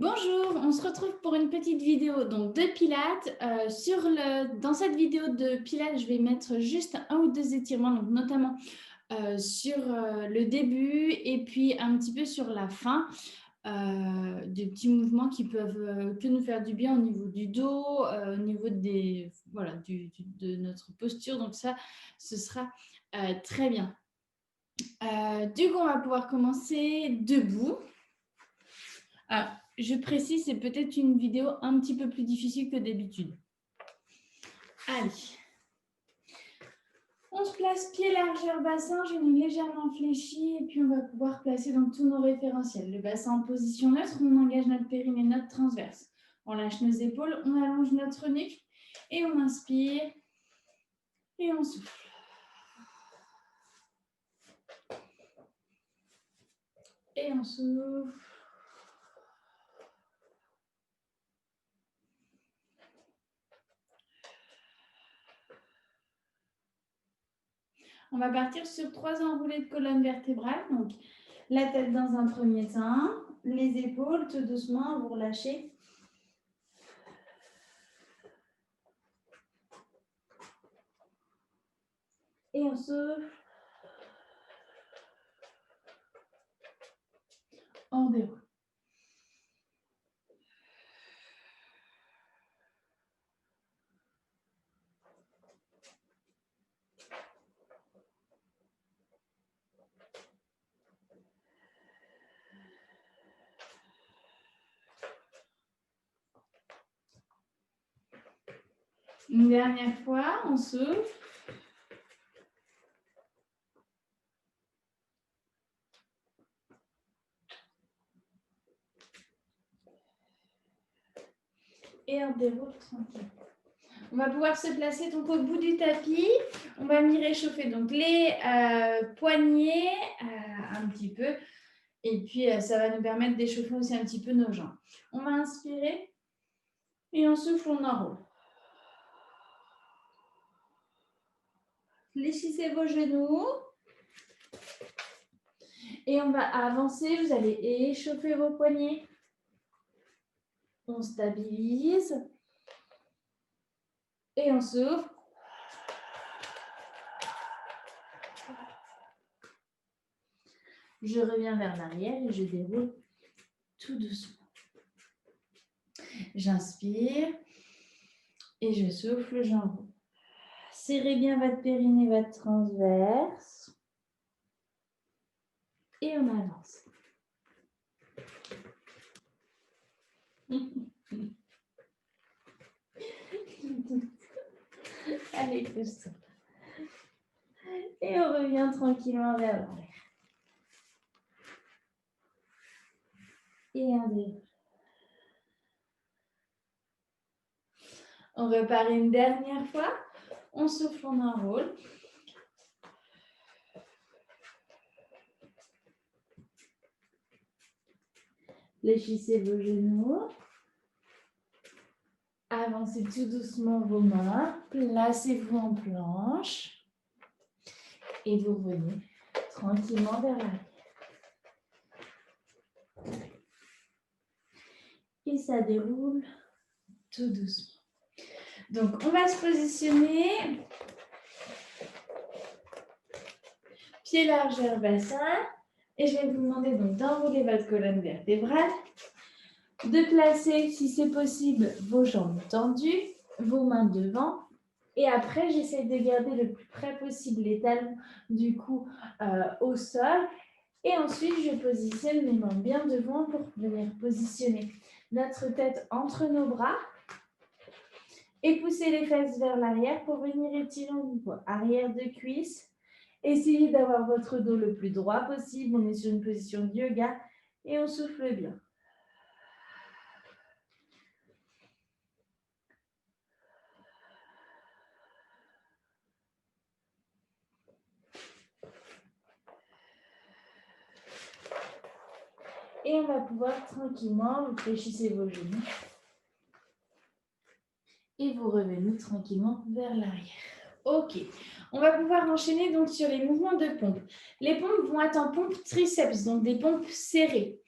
Bonjour, on se retrouve pour une petite vidéo donc, de Pilates. Dans cette vidéo de Pilates, je vais mettre juste un ou deux étirements, donc notamment sur le début et puis un petit peu sur la fin. Des petits mouvements qui peuvent que nous faire du bien au niveau du dos, au niveau de notre posture. Donc ça, ce sera très bien. Du coup, on va pouvoir commencer debout. Alors, je précise, c'est peut-être une vidéo un petit peu plus difficile que d'habitude. Allez. On se place pied largeur bassin, genoux légèrement fléchis, et puis on va pouvoir placer donc tous nos référentiels. Le bassin en position neutre, on engage notre périnée, notre transverse. On lâche nos épaules, on allonge notre nuque, et on inspire, et on souffle. Et on souffle. On va partir sur 3 enroulés de colonne vertébrale. Donc, la tête dans un premier temps, les épaules, tout doucement, vous relâchez. Et on souffle. On déroule. Une dernière fois, on souffle. Et on déroule tranquille. On va pouvoir se placer donc au bout du tapis. On va venir réchauffer donc les poignets un petit peu. Et puis, ça va nous permettre d'échauffer aussi un petit peu nos jambes. On va inspirer et on souffle, on enroule. Fléchissez vos genoux. Et on va avancer. Vous allez échauffer vos poignets. On stabilise. Et on souffle. Je reviens vers l'arrière et je déroule tout doucement. J'inspire et je souffle, j'enroule. Serrez bien votre périnée, votre transverse. Et on avance. Allez, pousse-toi. Et on revient tranquillement vers l'arrière. Et un déroule. On repart une dernière fois. On souffle, on enroule. Fléchissez vos genoux. Avancez tout doucement vos mains. Placez-vous en planche. Et vous revenez tranquillement vers l'arrière. Et ça déroule tout doucement. Donc, on va se positionner. Pied largeur bassin. Et je vais vous demander donc d'enrouler votre colonne vertébrale. De placer, si c'est possible, vos jambes tendues, vos mains devant. Et après, j'essaie de garder le plus près possible les talons du cou au sol. Et ensuite, je positionne mes mains bien devant pour venir positionner notre tête entre nos bras. Et pousser les fesses vers l'arrière pour venir étirer au niveau arrière de cuisse. Essayez d'avoir votre dos le plus droit possible. On est sur une position de yoga et on souffle bien. Et on va pouvoir tranquillement, vous fléchissez vos genoux. Et vous revenez tranquillement vers l'arrière. Ok, on va pouvoir enchaîner donc sur les mouvements de pompe. Les pompes vont être en pompe triceps, donc des pompes serrées.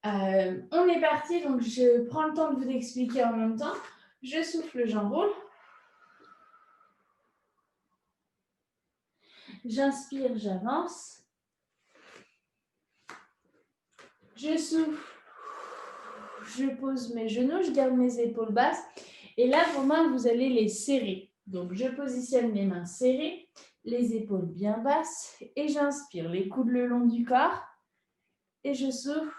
On est parti, donc je prends le temps de vous expliquer en même temps. Je souffle, j'enroule. J'inspire, j'avance. Je souffle, je pose mes genoux, je garde mes épaules basses. Et là, vos mains, vous allez les serrer. Donc, je positionne mes mains serrées, les épaules bien basses. Et j'inspire, les coudes le long du corps. Et je souffle.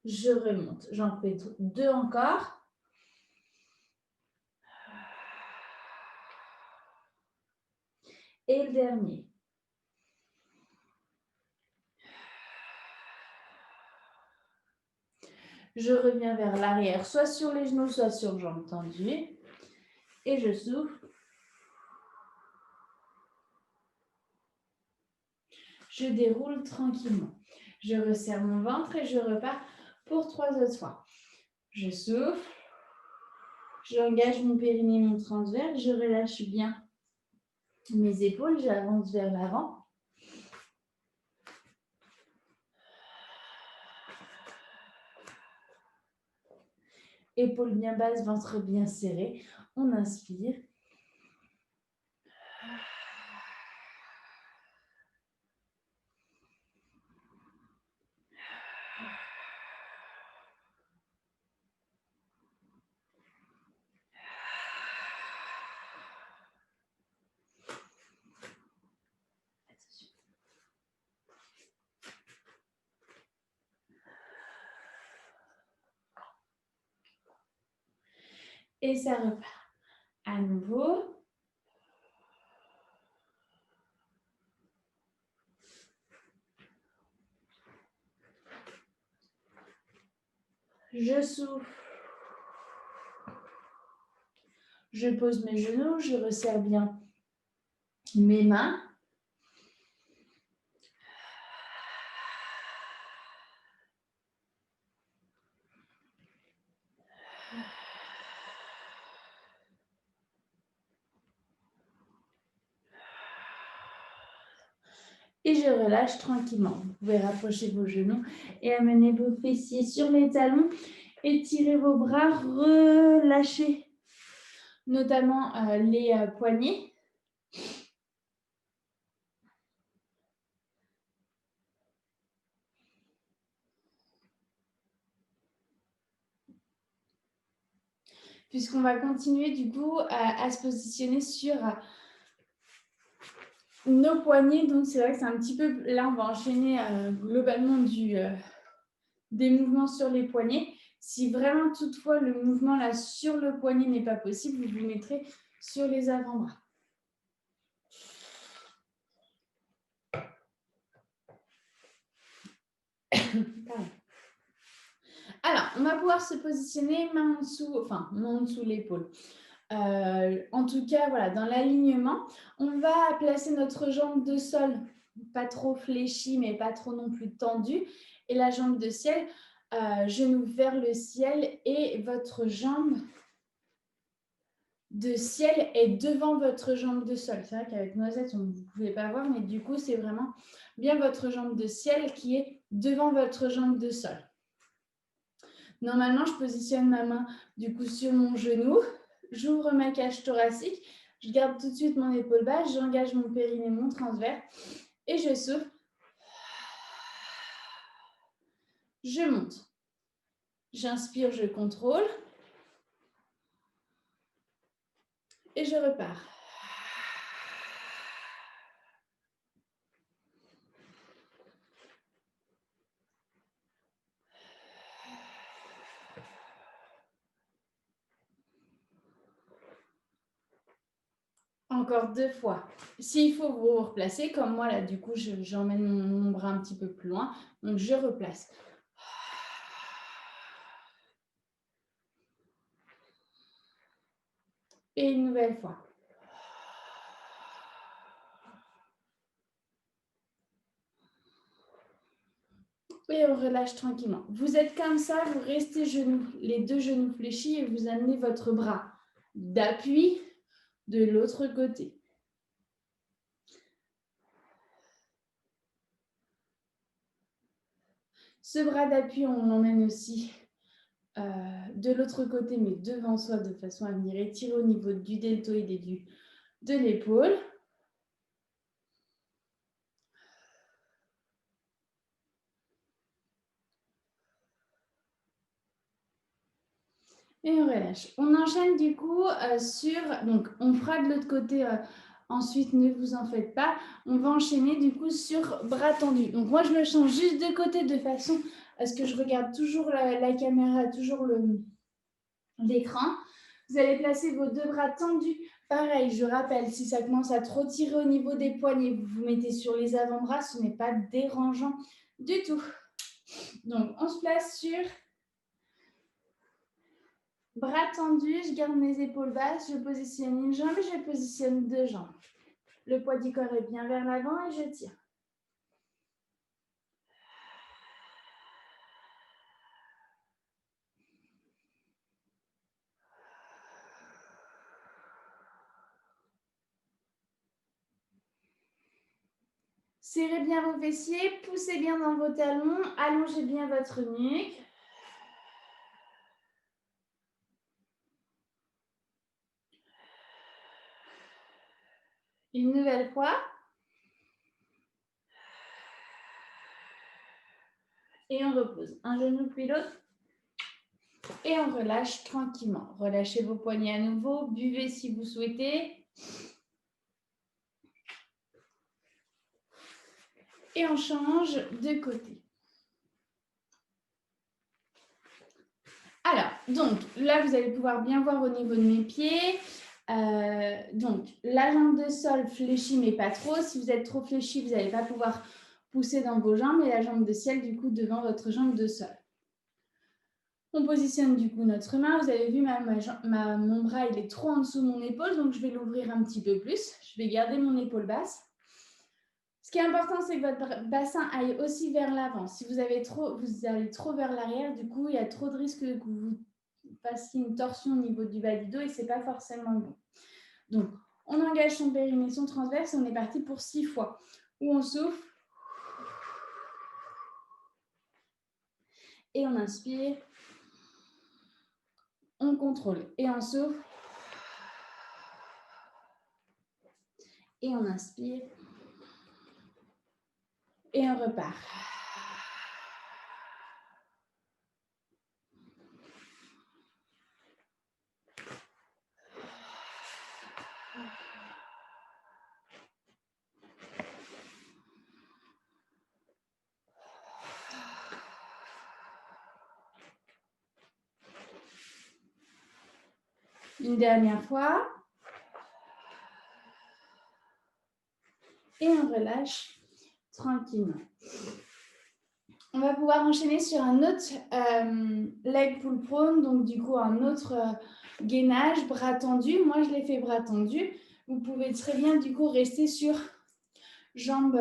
Je remonte. J'en fais 2 encore. Et le dernier. Je reviens vers l'arrière, soit sur les genoux, soit sur jambes tendues. Et je souffle. Je déroule tranquillement. Je resserre mon ventre et je repars pour 3 autres fois. Je souffle. J'engage mon périnée, mon transverse. Je relâche bien mes épaules. J'avance vers l'avant. Épaules bien basses, ventre bien serré. On inspire. Et ça repart. À nouveau. Je souffle. Je pose mes genoux. Je resserre bien mes mains. Et je relâche tranquillement. Vous pouvez rapprocher vos genoux et amener vos fessiers sur les talons. Étirez vos bras, relâchez notamment les poignets. Puisqu'on va continuer du coup à se positionner sur nos poignets. Donc c'est vrai que c'est un petit peu... Là, on va enchaîner globalement des mouvements sur les poignets. Si vraiment toutefois le mouvement là sur le poignet n'est pas possible, vous vous mettrez sur les avant-bras. Alors, on va pouvoir se positionner main en dessous l'épaule. En tout cas, voilà, dans l'alignement, on va placer notre jambe de sol, pas trop fléchie, mais pas trop non plus tendue. Et la jambe de ciel, genou vers le ciel et votre jambe de ciel est devant votre jambe de sol. C'est vrai qu'avec Noisette, vous ne pouvez pas voir, mais du coup, c'est vraiment bien votre jambe de ciel qui est devant votre jambe de sol. Normalement, je positionne ma main du coup sur mon genou. J'ouvre ma cage thoracique. Je garde tout de suite mon épaule basse. J'engage mon périnée, mon transverse. Et je souffle. Je monte. J'inspire, je contrôle. Et je repars. Encore 2 fois. S'il faut vous replacer, comme moi, là, du coup, j'emmène mon bras un petit peu plus loin. Donc, je replace. Et une nouvelle fois. Et on relâche tranquillement. Vous êtes comme ça, vous restez genoux, les 2 genoux fléchis et vous amenez votre bras d'appui de l'autre côté. Ce bras d'appui, on l'emmène aussi de l'autre côté, mais devant soi, de façon à venir étirer au niveau du deltoïde et de l'épaule. Et on relâche. On enchaîne du coup donc on fera de l'autre côté ensuite, ne vous en faites pas. On va enchaîner du coup sur bras tendus. Donc moi, je me change juste de côté de façon à ce que je regarde toujours la caméra, toujours l'écran. Vous allez placer vos deux bras tendus. Pareil, je rappelle, si ça commence à trop tirer au niveau des poignets, vous vous mettez sur les avant-bras, ce n'est pas dérangeant du tout. Donc, on se place sur bras tendus, je garde mes épaules basses, je positionne une jambe et je positionne deux jambes. Le poids du corps est bien vers l'avant et je tire. Serrez bien vos fessiers, poussez bien dans vos talons, allongez bien votre nuque. Une nouvelle fois. Et on repose un genou puis l'autre. Et on relâche tranquillement. Relâchez vos poignets à nouveau. Buvez si vous souhaitez. Et on change de côté. Alors, donc, là, vous allez pouvoir bien voir au niveau de mes pieds. Donc, la jambe de sol fléchie, mais pas trop. Si vous êtes trop fléchi, vous n'allez pas pouvoir pousser dans vos jambes. Et la jambe de ciel, du coup, devant votre jambe de sol. On positionne du coup notre main. Vous avez vu, mon bras, il est trop en dessous de mon épaule, donc je vais l'ouvrir un petit peu plus. Je vais garder mon épaule basse. Ce qui est important, c'est que votre bassin aille aussi vers l'avant. Si vous allez trop vers l'arrière, du coup, il y a trop de risques que vous fassiez une torsion au niveau du bas du dos et ce n'est pas forcément bon. Donc, on engage son périnée, son transverse et on est parti pour 6 fois. Où on souffle. Et on inspire. On contrôle. Et on souffle. Et on inspire. Et on repart. Une dernière fois. Et on relâche tranquillement. On va pouvoir enchaîner sur un autre leg pull prone, donc du coup un autre gainage, bras tendus. Moi, je l'ai fait bras tendus. Vous pouvez très bien du coup rester sur jambes,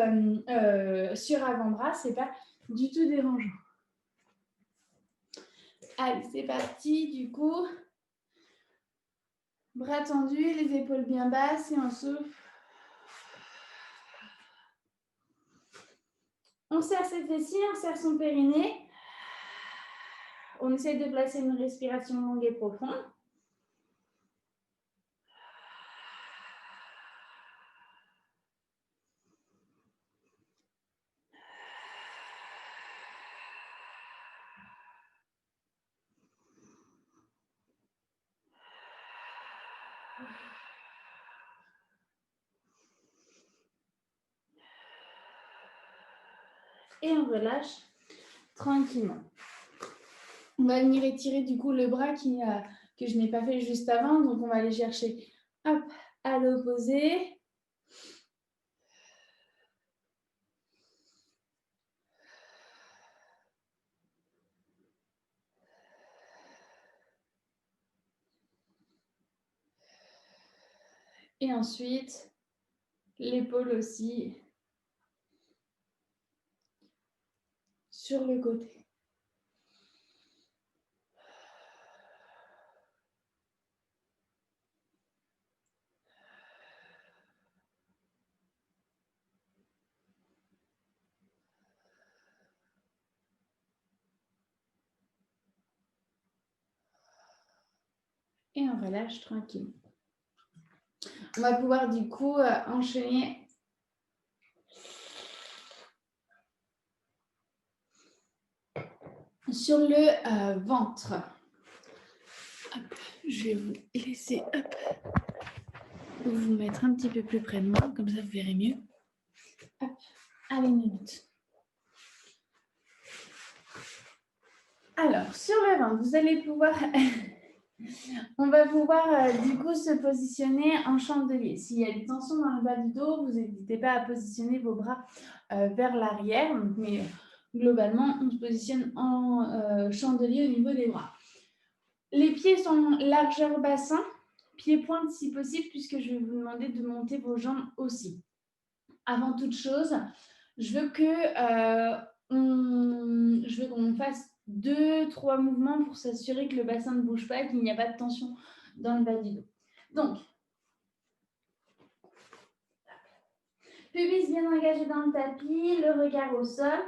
sur avant-bras, c'est pas du tout dérangeant. Allez, c'est parti du coup. Bras tendus, les épaules bien basses et on souffle. On serre ses fessiers, on serre son périnée. On essaie de placer une respiration longue et profonde. Et on relâche tranquillement. On va venir étirer du coup le bras que je n'ai pas fait juste avant. Donc, on va aller chercher hop, à l'opposé. Et ensuite, l'épaule aussi sur le côté. Et on relâche tranquillement. On va pouvoir du coup enchaîner sur le ventre. Hop, je vais vous laisser vous mettre un petit peu plus près de moi, comme ça vous verrez mieux. Hop, allez, une minute. Alors, sur le ventre, vous allez pouvoir... On va pouvoir du coup se positionner en chandelier. S'il y a des tensions dans le bas du dos, vous n'hésitez pas à positionner vos bras vers l'arrière. Mais globalement, on se positionne en chandelier au niveau des bras. Les pieds sont largeur bassin, pieds-pointe si possible, puisque je vais vous demander de monter vos jambes aussi. Avant toute chose, je veux qu'on fasse 2-3 mouvements pour s'assurer que le bassin ne bouge pas et qu'il n'y a pas de tension dans le bas du dos. Donc, pubis bien engagé dans le tapis, le regard au sol.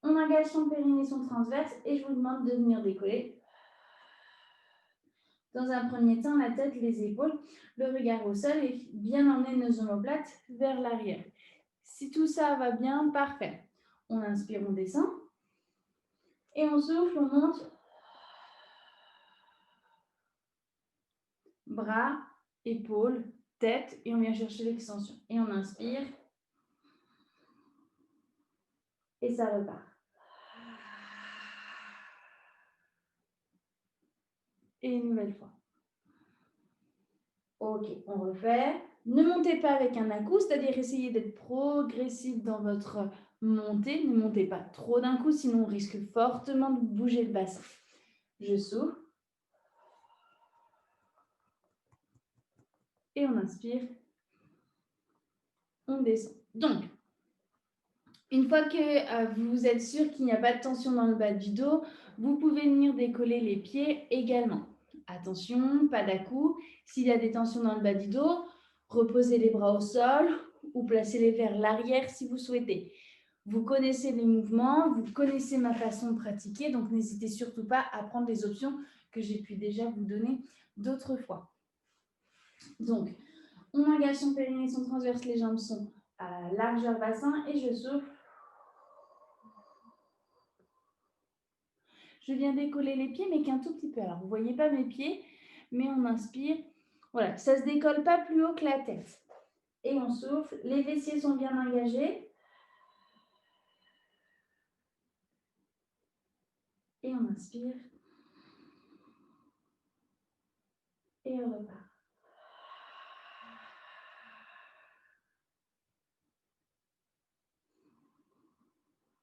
On engage son périnée, son transverse et je vous demande de venir décoller. Dans un premier temps, la tête, les épaules, le regard au sol et bien emmener nos omoplates vers l'arrière. Si tout ça va bien, parfait. On inspire, on descend. Et on souffle, on monte. Bras, épaules, tête. Et on vient chercher l'extension. Et on inspire. Et ça repart. Et une nouvelle fois. Ok, on refait. Ne montez pas avec un à-coup, c'est-à-dire essayez d'être progressif dans votre montée. Ne montez pas trop d'un coup, sinon on risque fortement de bouger le bassin. Je souffle. Et on inspire. On descend. Donc, une fois que vous êtes sûr qu'il n'y a pas de tension dans le bas du dos, vous pouvez venir décoller les pieds également. Attention, pas d'à-coup. S'il y a des tensions dans le bas du dos, reposez les bras au sol ou placez-les vers l'arrière si vous souhaitez. Vous connaissez les mouvements, vous connaissez ma façon de pratiquer, donc n'hésitez surtout pas à prendre les options que j'ai pu déjà vous donner d'autres fois. Donc, on engage son périnée, son transverse, les jambes sont à largeur bassin et je souffle. Je viens décoller les pieds, mais qu'un tout petit peu. Alors, vous ne voyez pas mes pieds, mais on inspire. Voilà, ça ne se décolle pas plus haut que la tête. Et on souffle. Les fessiers sont bien engagés. Et on inspire. Et on repart.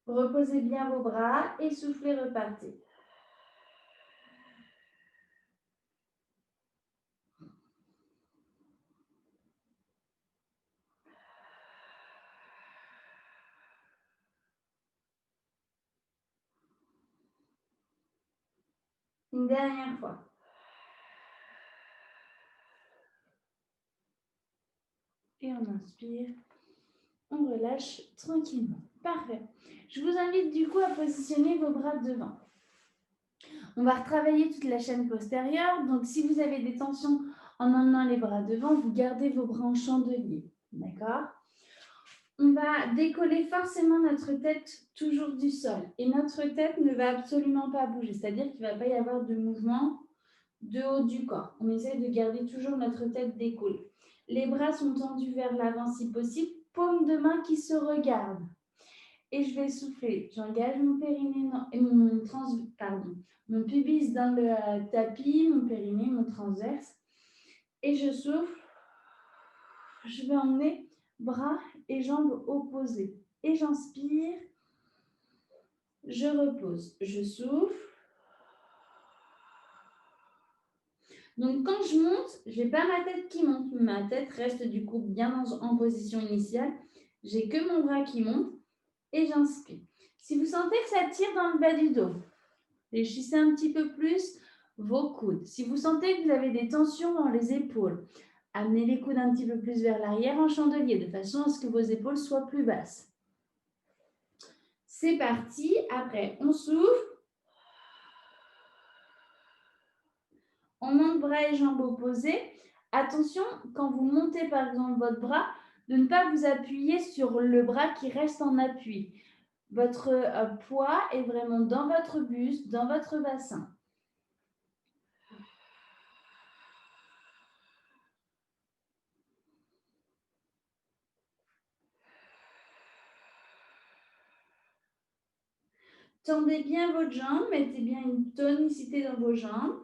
Reposez bien vos bras et soufflez, repartez. Une dernière fois. Et on inspire. On relâche tranquillement. Parfait. Je vous invite du coup à positionner vos bras devant. On va retravailler toute la chaîne postérieure. Donc, si vous avez des tensions en emmenant les bras devant, vous gardez vos bras en chandelier. D'accord? On va décoller forcément notre tête toujours du sol. Et notre tête ne va absolument pas bouger. C'est-à-dire qu'il ne va pas y avoir de mouvement de haut du corps. On essaie de garder toujours notre tête décollée. Les bras sont tendus vers l'avant si possible. Paume de main qui se regardent. Et je vais souffler. J'engage mon périnée et mon pubis dans le tapis, mon périnée, mon transverse. Et je souffle. Je vais emmener bras et jambes opposés. Et j'inspire. Je repose. Je souffle. Donc, quand je monte, je n'ai pas ma tête qui monte. Ma tête reste du coup bien en position initiale. J'ai que mon bras qui monte et j'inspire. Si vous sentez que ça tire dans le bas du dos, fléchissez un petit peu plus vos coudes. Si vous sentez que vous avez des tensions dans les épaules, amenez les coudes un petit peu plus vers l'arrière en chandelier, de façon à ce que vos épaules soient plus basses. C'est parti. Après, on souffle. On monte bras et jambes opposés. Attention, quand vous montez par exemple votre bras, de ne pas vous appuyer sur le bras qui reste en appui. Votre poids est vraiment dans votre buste, dans votre bassin. Tendez bien votre jambe, mettez bien une tonicité dans vos jambes.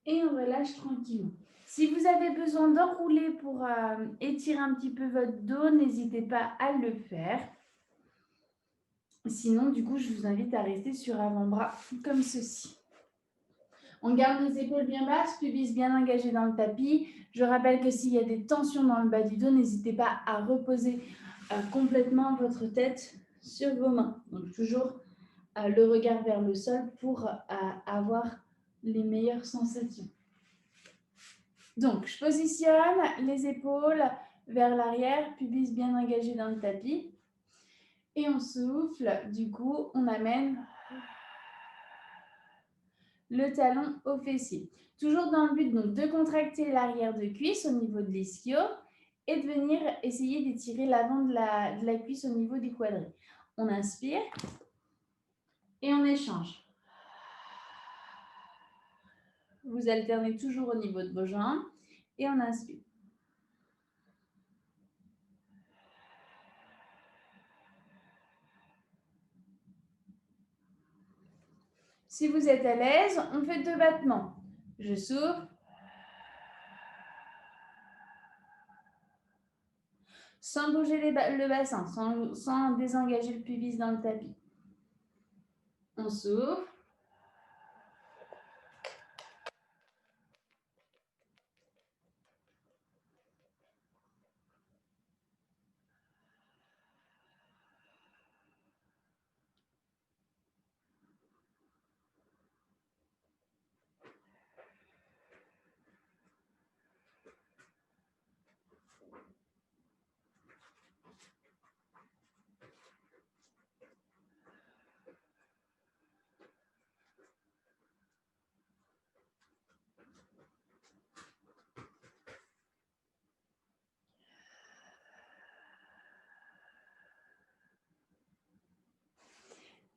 Et on relâche tranquillement. Si vous avez besoin d'enrouler pour étirer un petit peu votre dos, n'hésitez pas à le faire. Sinon, du coup, je vous invite à rester sur avant-bras comme ceci. On garde les épaules bien basses, pubis bien engagé dans le tapis. Je rappelle que s'il y a des tensions dans le bas du dos, n'hésitez pas à reposer complètement votre tête sur vos mains. Donc, toujours le regard vers le sol pour avoir les meilleures sensations. Donc, je positionne les épaules vers l'arrière, pubis bien engagé dans le tapis. Et on souffle, du coup, on amène le talon au fessier. Toujours dans le but donc, de contracter l'arrière de cuisse au niveau de l'ischio et de venir essayer d'étirer l'avant de la cuisse au niveau du quadri. On inspire et on échange. Vous alternez toujours au niveau de vos jambes et on inspire. Si vous êtes à l'aise, on fait 2 battements. Je souffle. Sans bouger le bassin, sans désengager le pubis dans le tapis. On souffle.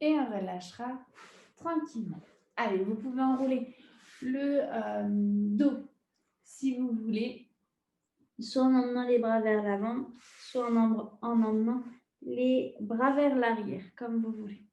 Et on relâchera tranquillement. Allez, vous pouvez enrouler le dos si vous voulez, soit en emmenant les bras vers l'avant, soit en emmenant les bras vers l'arrière, comme vous voulez.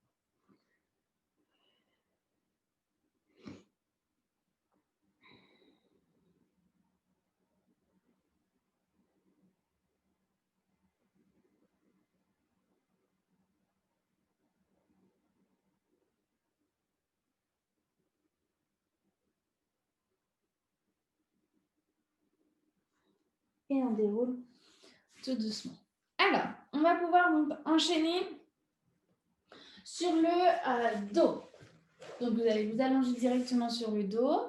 Et on déroule tout doucement. Alors, on va pouvoir donc enchaîner sur le dos. Donc, vous allez vous allonger directement sur le dos.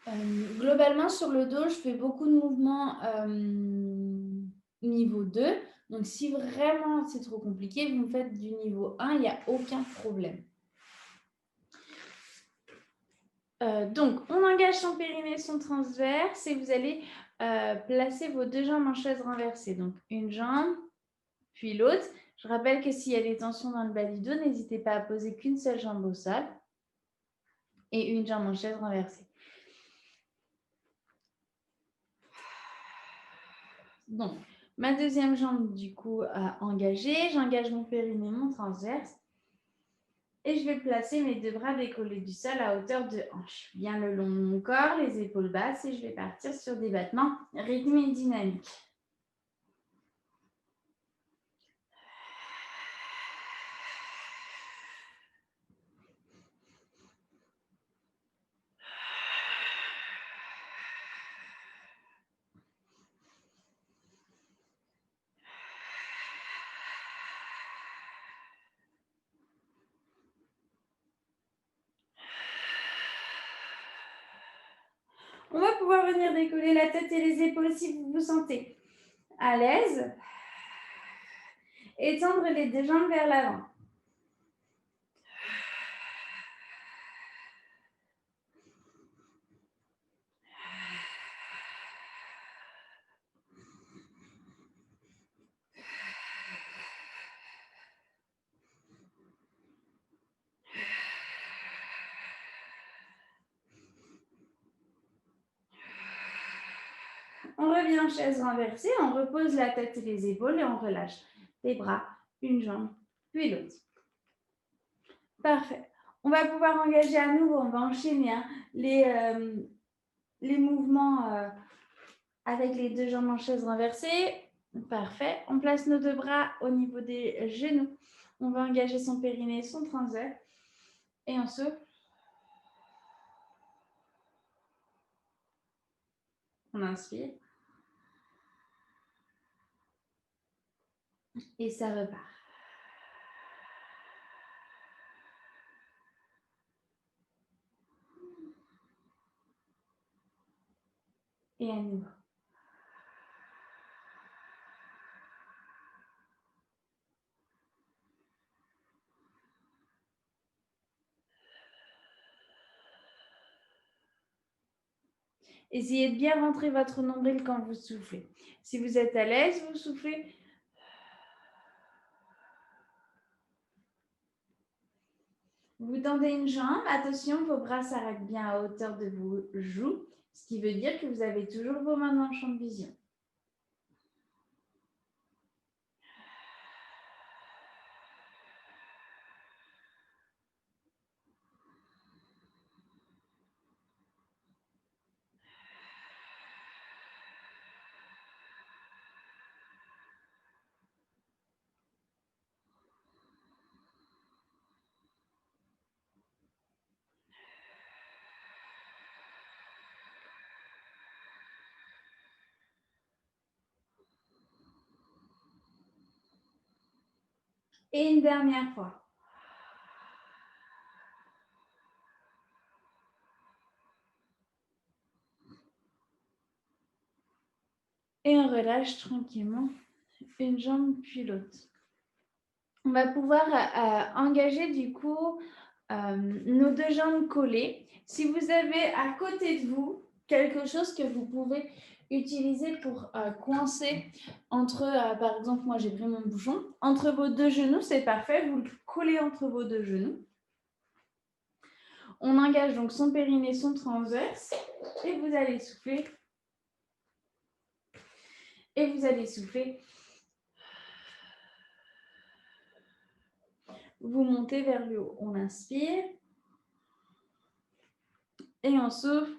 Globalement, sur le dos, je fais beaucoup de mouvements niveau 2. Donc, si vraiment c'est trop compliqué, vous me faites du niveau 1, il n'y a aucun problème. Donc, on engage son périnée, son transverse et vous allez placer vos 2 jambes en chaise renversée. Donc, une jambe, puis l'autre. Je rappelle que s'il y a des tensions dans le bas du dos, n'hésitez pas à poser qu'une seule jambe au sol et une jambe en chaise renversée. Donc, ma deuxième jambe, du coup, engagée. J'engage mon périnée, mon transverse. Et je vais placer mes 2 bras décollés du sol à hauteur de hanche. Bien le long de mon corps, les épaules basses. Et je vais partir sur des battements rythmés et dynamiques. On va pouvoir venir décoller la tête et les épaules si vous vous sentez à l'aise. Étendre les deux jambes vers l'avant. On revient en chaise renversée, on repose la tête et les épaules et on relâche les bras, une jambe, puis l'autre. Parfait. On va pouvoir engager à nouveau, on va enchaîner les mouvements avec les deux jambes en chaise renversée. Parfait. On place nos deux bras au niveau des genoux. On va engager son périnée, son transverse. Et on souffle. On inspire. Et ça repart. Et à nouveau. Essayez de bien rentrer votre nombril quand vous soufflez. Si vous êtes à l'aise, vous soufflez. Vous tendez une jambe. Attention, vos bras s'arrêtent bien à hauteur de vos joues, ce qui veut dire que vous avez toujours vos mains dans le champ de vision. Et une dernière fois. Et on relâche tranquillement une jambe puis l'autre. On va pouvoir engager du coup nos deux jambes collées. Si vous avez à côté de vous quelque chose que vous pouvez utiliser pour coincer entre, par exemple, moi j'ai pris mon bouchon, entre vos deux genoux, c'est parfait, vous le collez entre vos deux genoux. On engage donc son périnée, son transverse, et vous allez souffler. Et vous allez souffler. Vous montez vers le haut. On inspire. Et on souffle.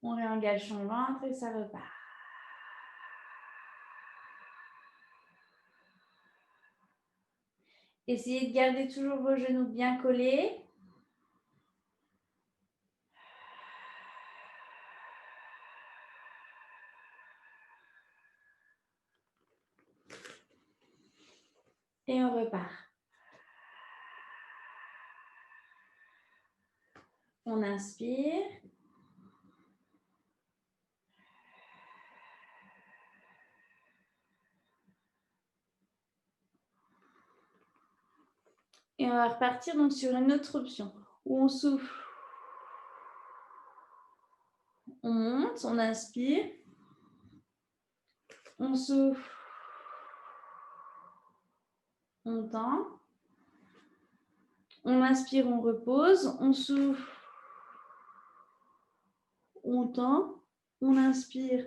On réengage son ventre et ça repart. Essayez de garder toujours vos genoux bien collés. Et on repart. On inspire. Et on va repartir donc sur une autre option où on souffle. On monte, on inspire. On souffle. On tend. On inspire, on repose. On souffle. On tend. On inspire.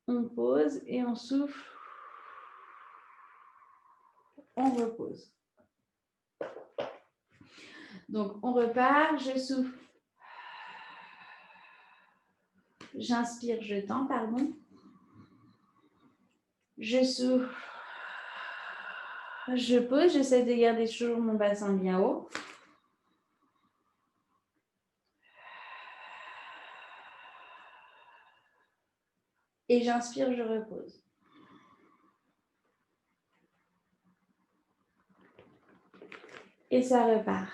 On pose et on souffle. On repose. Donc, on repart. Je souffle. J'inspire, je tends, pardon. Je souffle. Je pose, j'essaie de garder toujours mon bassin bien haut. Et j'inspire, je repose. Et ça repart.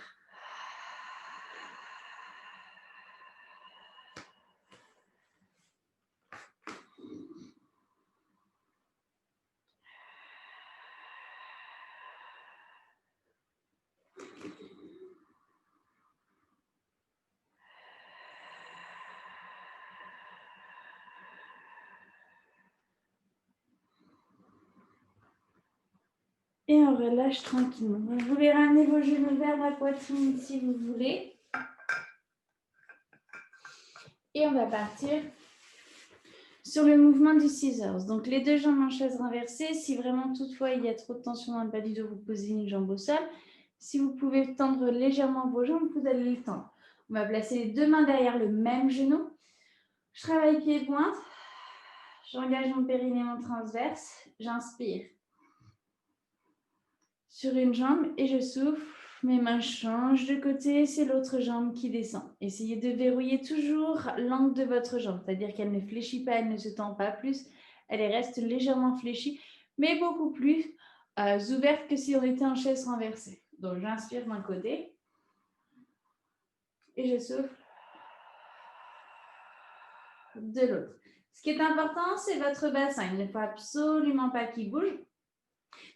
Et on relâche tranquillement. Vous pouvez ramener vos genoux vers la poitrine si vous voulez. Et on va partir sur le mouvement du scissors. Donc, les deux jambes en chaise renversée. Si vraiment, toutefois, il y a trop de tension dans le bas du dos, vous posez une jambe au sol. Si vous pouvez tendre légèrement vos jambes, vous allez les tendre. On va placer les deux mains derrière le même genou. Je travaille pied-pointe. J'engage mon périnée, mon transverse. J'inspire sur une jambe et je souffle. Mes mains changent de côté, c'est l'autre jambe qui descend. Essayez de verrouiller toujours l'angle de votre jambe, c'est-à-dire qu'elle ne fléchit pas, elle ne se tend pas plus, elle reste légèrement fléchie, mais beaucoup plus ouverte que si on était en chaise renversée. Donc j'inspire d'un côté et je souffle de l'autre. Ce qui est important, c'est votre bassin. Il ne faut absolument pas qu'il bouge.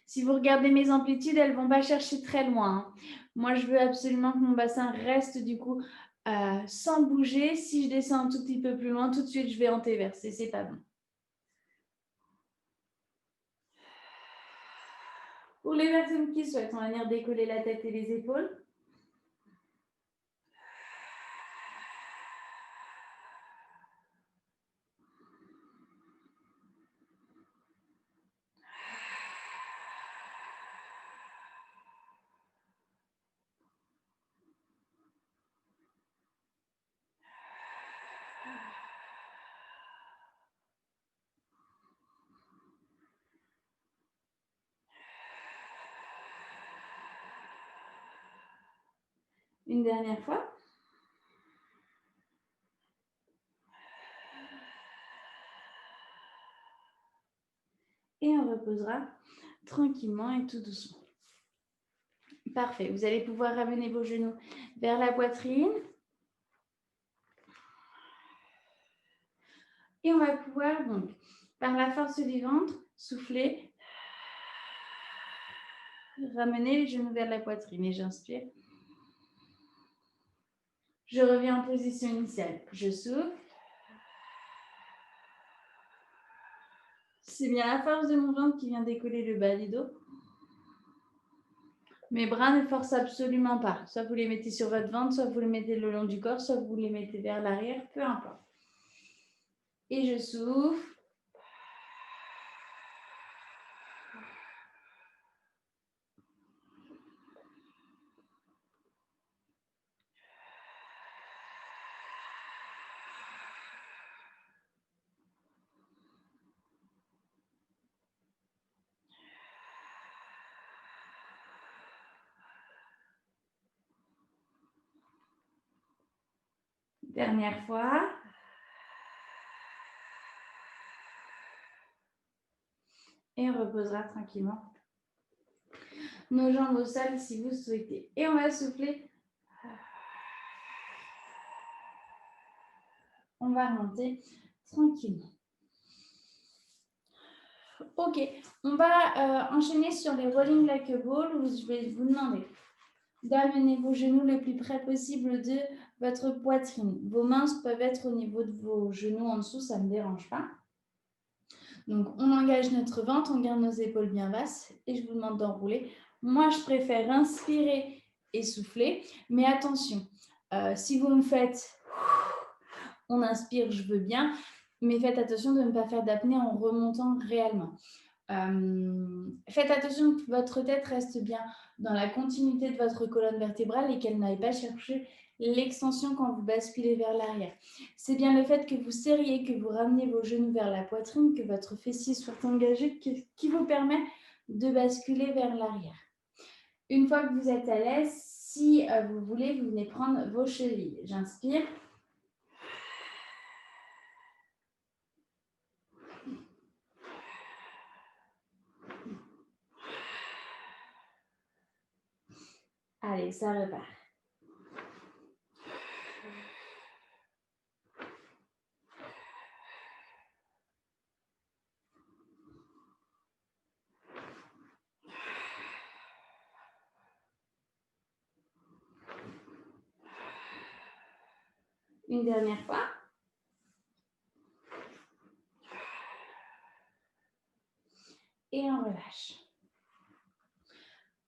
Si vous regardez mes amplitudes, elles ne vont pas chercher très loin. Moi, je veux absolument que mon bassin reste du coup sans bouger. Si je descends un tout petit peu plus loin, tout de suite, je vais antéverser. C'est pas bon. Pour les personnes qui souhaitent, on va venir décoller la tête et les épaules. Une dernière fois. Et on reposera tranquillement et tout doucement. Parfait. Vous allez pouvoir ramener vos genoux vers la poitrine. Et on va pouvoir, donc, par la force du ventre, souffler. Ramener les genoux vers la poitrine. Et j'inspire. Je reviens en position initiale. Je souffle. C'est bien la force de mon ventre qui vient décoller le bas du dos. Mes bras ne forcent absolument pas. Soit vous les mettez sur votre ventre, soit vous les mettez le long du corps, soit vous les mettez vers l'arrière, peu importe. Et je souffle. Dernière fois. Et on reposera tranquillement nos jambes au sol si vous souhaitez. Et on va souffler. On va remonter tranquillement. Ok, on va enchaîner sur les rolling like a ball où je vais vous demander d'amener vos genoux le plus près possible de votre poitrine. Vos mains peuvent être au niveau de vos genoux en dessous, ça ne me dérange pas. Donc, on engage notre ventre, on garde nos épaules bien basses et je vous demande d'enrouler. Moi, je préfère inspirer et souffler, mais attention, si vous me faites on inspire, je veux bien, mais faites attention de ne pas faire d'apnée en remontant réellement. Faites attention que votre tête reste bien dans la continuité de votre colonne vertébrale et qu'elle n'aille pas chercher l'extension quand vous basculez vers l'arrière. C'est bien le fait que vous serriez, que vous ramenez vos genoux vers la poitrine, que votre fessier soit engagé, qui vous permet de basculer vers l'arrière. Une fois que vous êtes à l'aise, si vous voulez, vous venez prendre vos chevilles. J'inspire. Allez, ça repart. Une dernière fois. Et on relâche.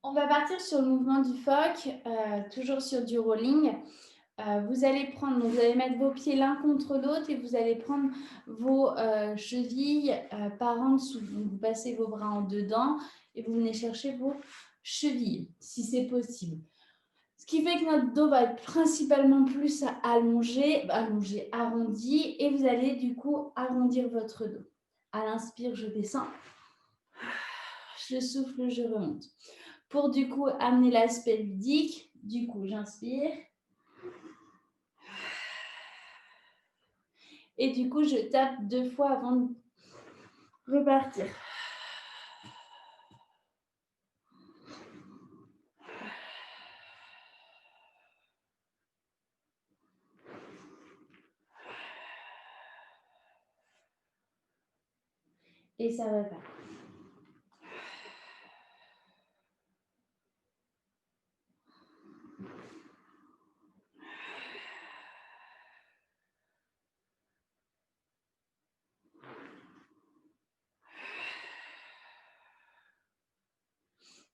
On va partir sur le mouvement du phoque, toujours sur du rolling. Vous allez mettre vos pieds l'un contre l'autre et vous allez prendre vos chevilles par en dessous. Donc, vous passez vos bras en dedans et vous venez chercher vos chevilles, si c'est possible. Ce qui fait que notre dos va être principalement plus allongé, arrondi, et vous allez du coup arrondir votre dos. À l'inspire, je descends. Je souffle, je remonte. Pour du coup amener l'aspect ludique, du coup j'inspire. Et du coup, je tape 2 fois avant de repartir. Et ça repart.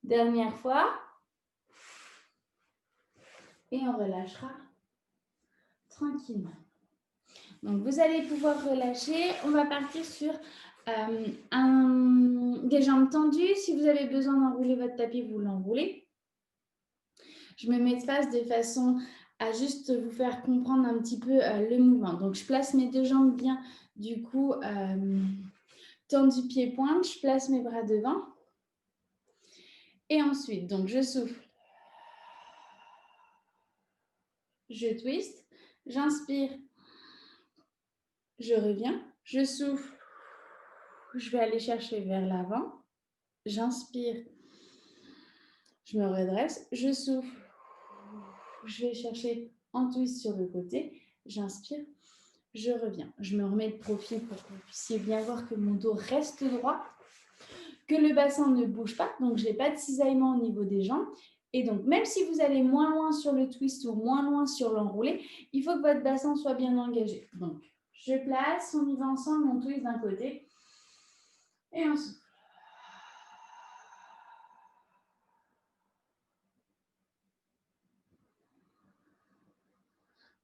Dernière fois. Et on relâchera tranquillement. Donc, vous allez pouvoir relâcher. On va partir sur des jambes tendues. Si vous avez besoin d'enrouler votre tapis, vous l'enroulez. Je me mets de face de façon à juste vous faire comprendre un petit peu le mouvement. Donc, je place mes 2 jambes bien, du coup, tendues pied-pointe. Je place mes bras devant. Et ensuite, donc, je souffle. Je twist. J'inspire. Je reviens. Je souffle. Je vais aller chercher vers l'avant. J'inspire. Je me redresse. Je souffle. Je vais chercher en twist sur le côté. J'inspire. Je reviens. Je me remets de profil pour que vous puissiez bien voir que mon dos reste droit, que le bassin ne bouge pas. Donc, je n'ai pas de cisaillement au niveau des jambes. Et donc, même si vous allez moins loin sur le twist ou moins loin sur l'enroulé, il faut que votre bassin soit bien engagé. Donc, je place. On y va ensemble. On twist d'un côté. Et on souffle.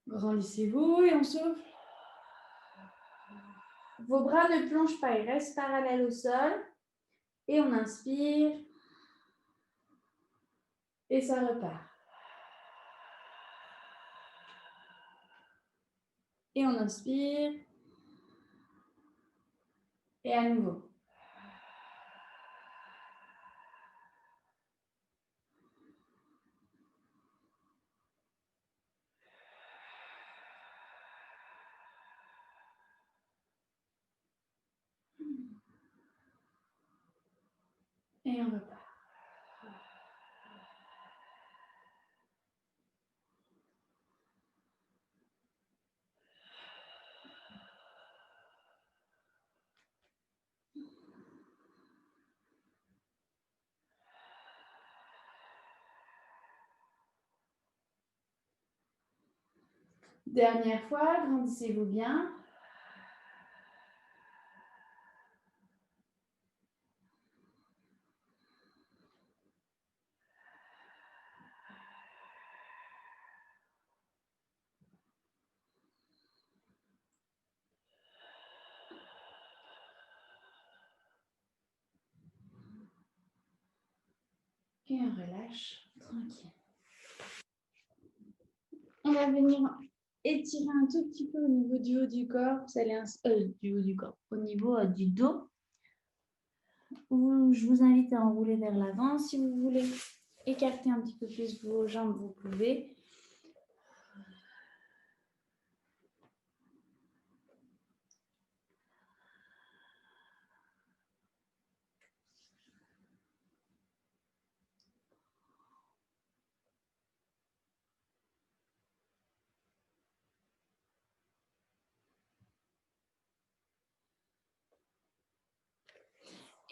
Grandissez-vous et on souffle. Vos bras ne plongent pas, ils restent parallèles au sol. Et on inspire. Et ça repart. Et on inspire. Et à nouveau. Et on repart. Dernière fois, grandissez-vous bien. Et on relâche tranquille. On va venir étirer un tout petit peu au niveau du haut du corps. Vous allez du haut du corps, au niveau du dos. Je vous invite à enrouler vers l'avant. Si vous voulez écarter un petit peu plus vos jambes, vous pouvez.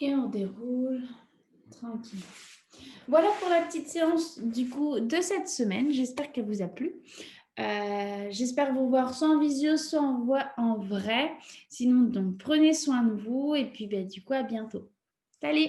Et on déroule tranquillement. Voilà pour la petite séance du coup de cette semaine. J'espère qu'elle vous a plu. J'espère vous voir soit en visio, soit en vrai. Sinon, donc, prenez soin de vous et puis du coup, à bientôt. Salut!